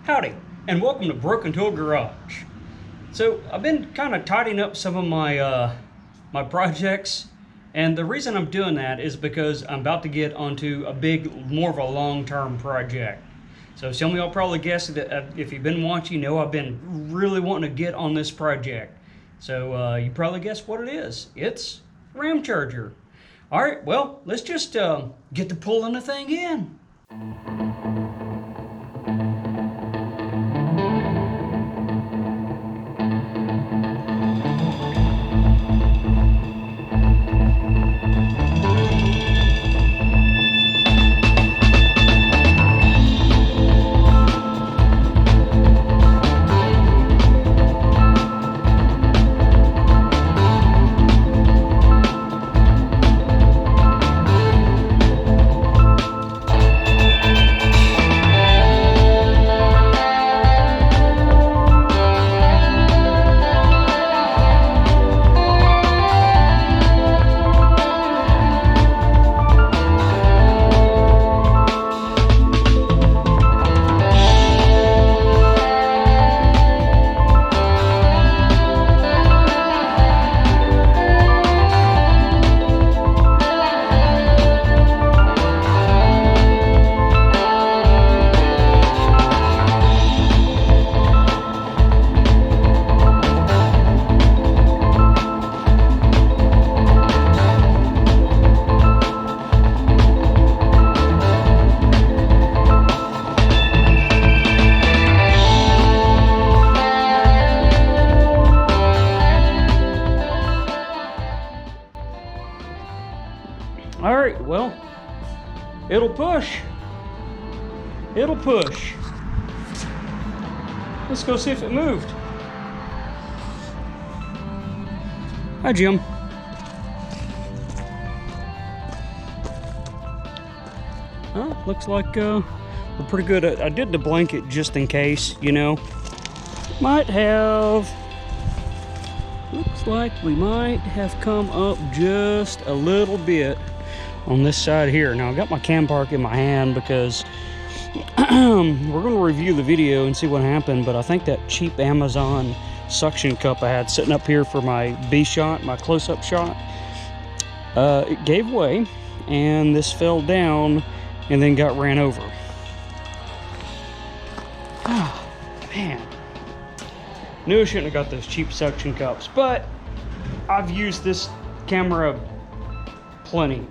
Howdy, and welcome to Broken Tool Garage. So I've been kind of tidying up some of my my projects, and the reason I'm doing that is because I'm about to get onto a more of a long-term project. So some of y'all probably guessed that if you've been watching, you know I've been really wanting to get on this project. So you probably guessed what it is. It's Ramcharger. All right, well, let's just get to pulling the thing in. All right, well, it'll push. It'll push. Let's go see if it moved. Hi, Jim. Oh, looks like we're pretty good. I did the blanket just in case, you know. Looks like we might have come up just a little bit on this side here. Now I got my cam park in my hand because we're going to review the video and see what happened, but I think that cheap Amazon suction cup I had sitting up here for my B shot, my close-up shot, it gave way and this fell down and then got ran over. Oh man, knew I shouldn't have got those cheap suction cups, but I've used this camera plenty.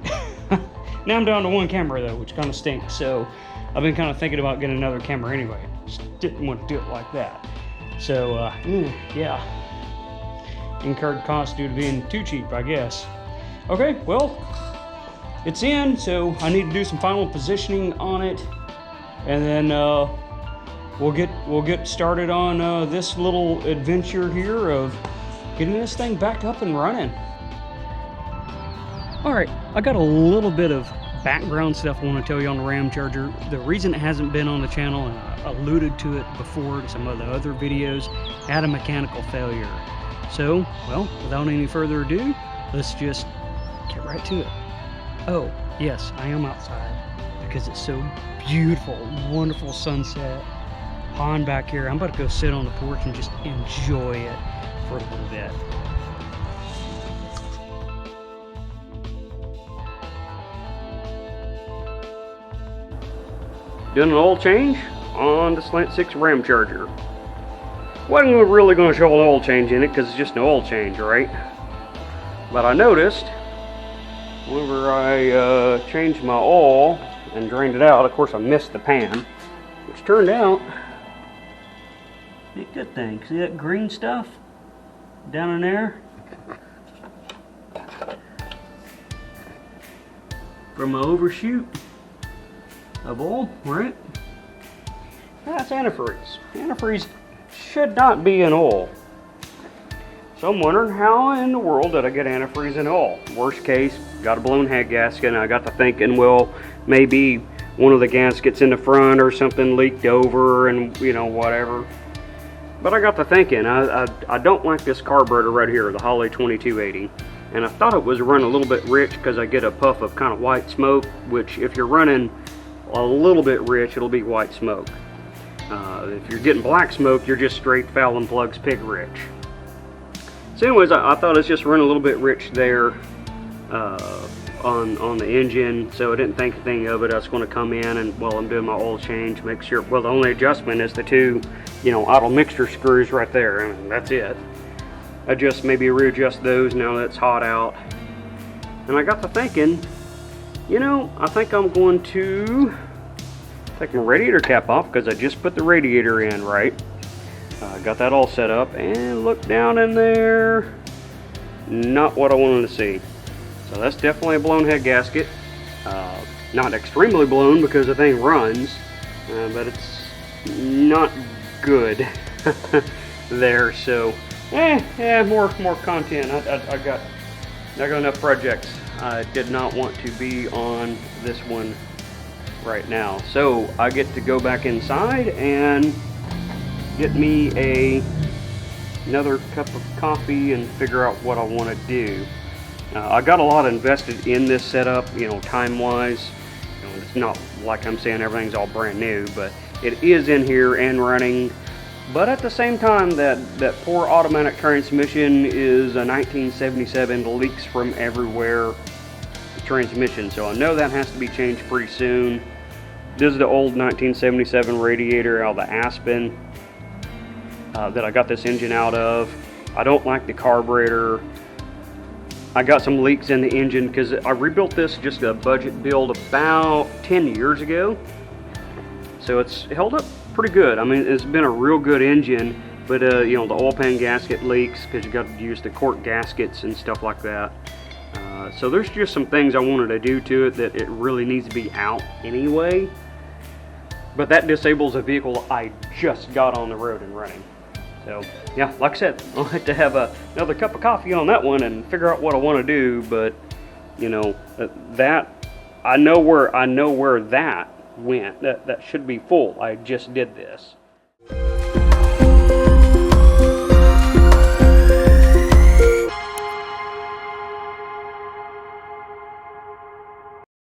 Now I'm down to one camera though, which kind of stinks, so I've been kind of thinking about getting another camera anyway. Just didn't want to do it like that. So yeah, incurred cost due to being too cheap, I guess. Okay, well, it's in, so I need to do some final positioning on it, and then we'll get started on this little adventure here of getting this thing back up and running. All right, I got a little bit of background stuff I want to tell you on the Ramcharger. The reason it hasn't been on the channel, and I alluded to it before in some of the other videos, had a mechanical failure. So, well, without any further ado, let's just get right to it. Oh, yes, I am outside because it's so beautiful, wonderful sunset. Pond back here. I'm about to go sit on the porch and just enjoy it for a little bit. Doing an oil change on the Slant 6 Ramcharger. Wasn't really going to show an oil change in it because it's just an oil change, right? But I noticed whenever I changed my oil and drained it out, of course I missed the pan, which turned out to be a good thing. See that green stuff down in there? From my overshoot of oil, right? That's antifreeze. Antifreeze should not be in oil. So I'm wondering how in the world did I get antifreeze in oil? Worst case, got a blown head gasket, and I got to thinking, well, maybe one of the gaskets in the front or something leaked over and, you know, whatever. But I got to thinking, I don't like this carburetor right here, the Holley 2280. And I thought it was running a little bit rich because I get a puff of kind of white smoke, which if you're running a little bit rich, it'll be white smoke. If you're getting black smoke, you're just straight Fallon Plugs pig rich. So anyways, I thought it's just run a little bit rich there on the engine, so I didn't think anything of it. I was going to come in and while I'm doing my oil change, make sure, well, the only adjustment is the two, idle mixture screws right there, and that's it. I just maybe readjust those now that it's hot out. And I got to thinking, I think I'm going to take my radiator cap off because I just put the radiator in, right? Got that all set up, and look down in there. Not what I wanted to see. So that's definitely a blown head gasket. Not extremely blown because the thing runs, but it's not good there. So, more content. I got enough projects. I did not want to be on this one right now. So I get to go back inside and get me another cup of coffee and figure out what I want to do. I got a lot invested in this setup, time-wise. It's not like I'm saying everything's all brand new, but it is in here and running. But at the same time, that poor automatic transmission is a 1977 leaks from everywhere transmission, so I know that has to be changed pretty soon. This is the old 1977 radiator out of the Aspen that I got this engine out of. I don't like the carburetor. I got some leaks in the engine because I rebuilt this, just a budget build, about 10 years ago. So it's held up pretty good. I mean, it's been a real good engine, but the oil pan gasket leaks because you got to use the cork gaskets and stuff like that. So there's just some things I wanted to do to it that it really needs to be out anyway. But that disables a vehicle I just got on the road and running. So yeah, like I said, I'll have to have another cup of coffee on that one and figure out what I want to do. But that I know where that went. That should be full. I just did this.